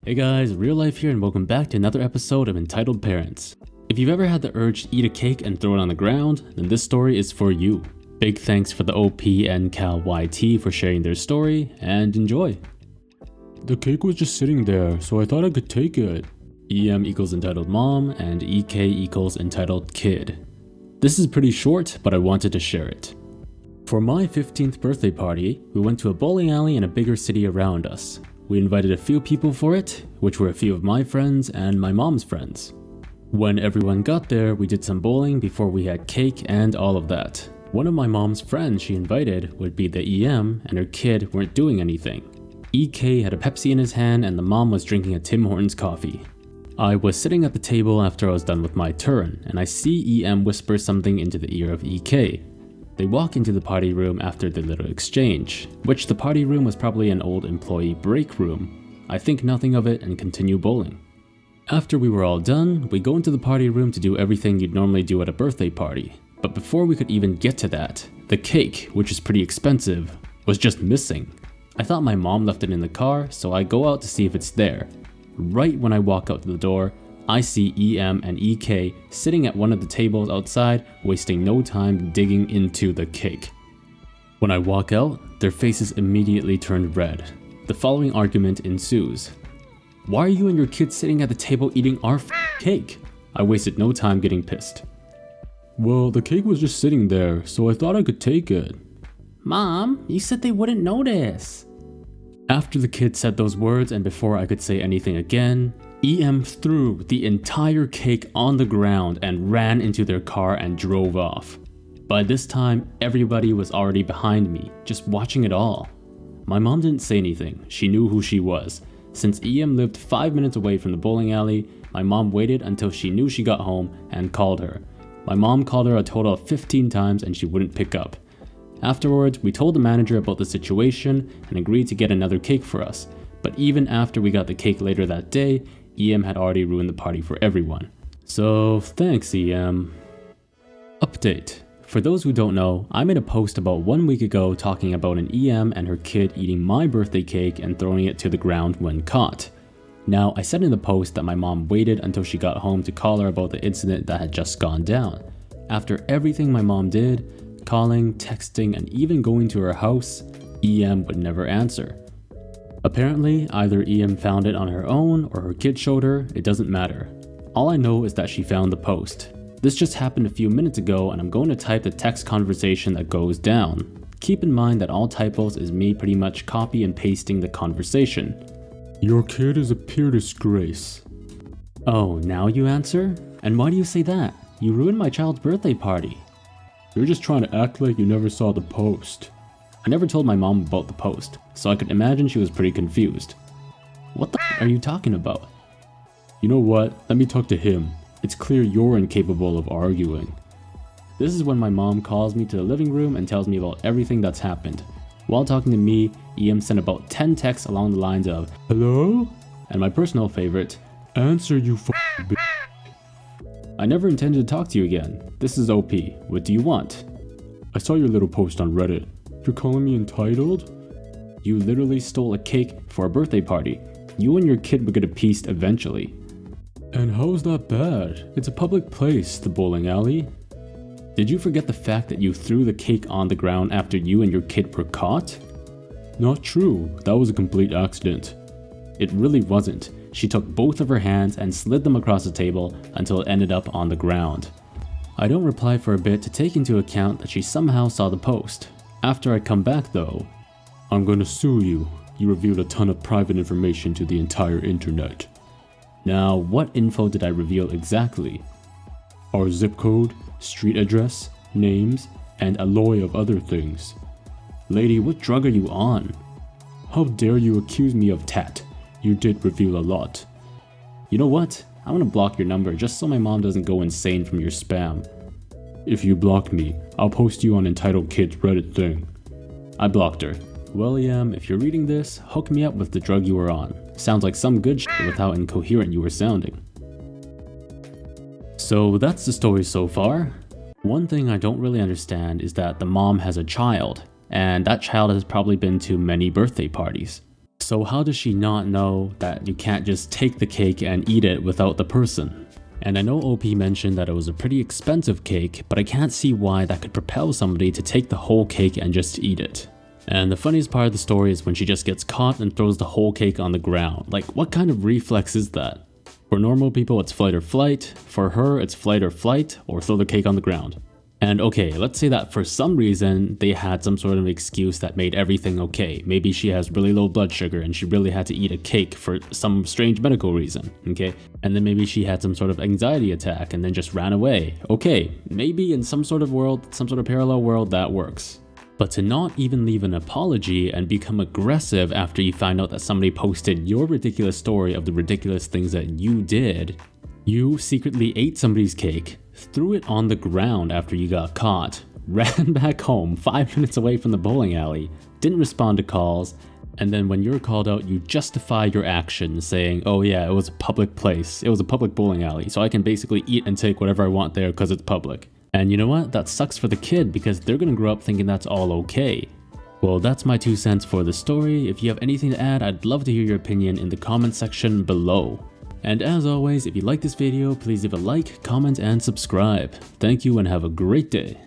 Hey guys, Real Life here and welcome back to another episode of Entitled Parents. If you've ever had the urge to eat a cake and throw it on the ground, then this story is for you. Big thanks for the OP and CalYT for sharing their story, and enjoy. The cake was just sitting there, so I thought I could take it. EM equals entitled mom and EK equals entitled kid. This is pretty short, but I wanted to share it. For my 15th birthday party, we went to a bowling alley in a bigger city around us. We invited a few people for it, which were a few of my friends and my mom's friends. When everyone got there, we did some bowling before we had cake and all of that. One of my mom's friends she invited would be the EM, and her kid weren't doing anything. EK had a Pepsi in his hand and the mom was drinking a Tim Hortons coffee. I was sitting at the table after I was done with my turn, and I see EM whisper something into the ear of EK. They walk into the party room after the little exchange, which the party room was probably an old employee break room. I think nothing of it and continue bowling. After we were all done, we go into the party room to do everything you'd normally do at a birthday party. But before we could even get to that, the cake, which is pretty expensive, was just missing. I thought my mom left it in the car, so I go out to see if it's there. Right when I walk out to the door, I see EM and EK sitting at one of the tables outside, wasting no time digging into the cake. When I walk out, their faces immediately turned red. The following argument ensues. Why are you and your kid sitting at the table eating our cake? I wasted no time getting pissed. Well, the cake was just sitting there, so I thought I could take it. Mom, you said they wouldn't notice. After the kid said those words and before I could say anything again, EM threw the entire cake on the ground and ran into their car and drove off. By this time, everybody was already behind me, just watching it all. My mom didn't say anything, she knew who she was. Since EM lived 5 minutes away from the bowling alley, my mom waited until she knew she got home and called her. My mom called her a total of 15 times and she wouldn't pick up. Afterwards, we told the manager about the situation and agreed to get another cake for us. But even after we got the cake later that day, EM had already ruined the party for everyone. So thanks, EM. Update. For those who don't know, I made a post about 1 week ago talking about an EM and her kid eating my birthday cake and throwing it to the ground when caught. Now, I said in the post that my mom waited until she got home to call her about the incident that had just gone down. After everything my mom did, calling, texting, and even going to her house, EM would never answer. Apparently, either EM found it on her own or her kid showed her, it doesn't matter. All I know is that she found the post. This just happened a few minutes ago and I'm going to type the text conversation that goes down. Keep in mind that all typos is me pretty much copy and pasting the conversation. Your kid is a pure disgrace. Oh, now you answer? And why do you say that? You ruined my child's birthday party. You're just trying to act like you never saw the post. I never told my mom about the post, so I could imagine she was pretty confused. What the are you talking about? You know what? Let me talk to him. It's clear you're incapable of arguing. This is when my mom calls me to the living room and tells me about everything that's happened. While talking to me, EM sent about 10 texts along the lines of, "Hello?" And my personal favorite, "Answer, you bitch." I never intended to talk to you again. This is OP. What do you want? I saw your little post on Reddit. You're calling me entitled? You literally stole a cake for a birthday party. You and your kid would get a piece eventually. And how's that bad? It's a public place, the bowling alley. Did you forget the fact that you threw the cake on the ground after you and your kid were caught? Not true. That was a complete accident. It really wasn't. She took both of her hands and slid them across the table until it ended up on the ground. I don't reply for a bit to take into account that she somehow saw the post. After I come back though, "I'm gonna sue you. You revealed a ton of private information to the entire internet." Now, what info did I reveal exactly? Our zip code, street address, names, and alloy of other things. Lady, what drug are you on? How dare you accuse me of tat? You did reveal a lot. You know what? I'm gonna block your number just so my mom doesn't go insane from your spam. If you block me, I'll post you on Entitled Kids Reddit thing. I blocked her. Well, EM, if you're reading this, hook me up with the drug you were on. Sounds like some good shit with how incoherent you were sounding. So that's the story so far. One thing I don't really understand is that the mom has a child, and that child has probably been to many birthday parties. So how does she not know that you can't just take the cake and eat it without the person? And I know OP mentioned that it was a pretty expensive cake, but I can't see why that could propel somebody to take the whole cake and just eat it. And the funniest part of the story is when she just gets caught and throws the whole cake on the ground. Like, what kind of reflex is that? For normal people, it's flight or flight. For her, it's flight or flight, or throw the cake on the ground. And okay, let's say that for some reason, they had some sort of excuse that made everything okay. Maybe she has really low blood sugar and she really had to eat a cake for some strange medical reason, okay? And then maybe she had some sort of anxiety attack and then just ran away. Okay, maybe in some sort of world, some sort of parallel world, that works. But to not even leave an apology and become aggressive after you find out that somebody posted your ridiculous story of the ridiculous things that you did, you secretly ate somebody's cake, threw it on the ground after you got caught, ran back home 5 minutes away from the bowling alley, didn't respond to calls, and then when you're called out, you justify your actions saying, oh yeah, it was a public place, it was a public bowling alley, so I can basically eat and take whatever I want there because it's public. And you know what? That sucks for the kid because they're gonna grow up thinking that's all okay. Well, that's my 2 cents for the story. If you have anything to add, I'd love to hear your opinion in the comment section below. And as always, if you like this video, please leave a like, comment, and subscribe. Thank you and have a great day.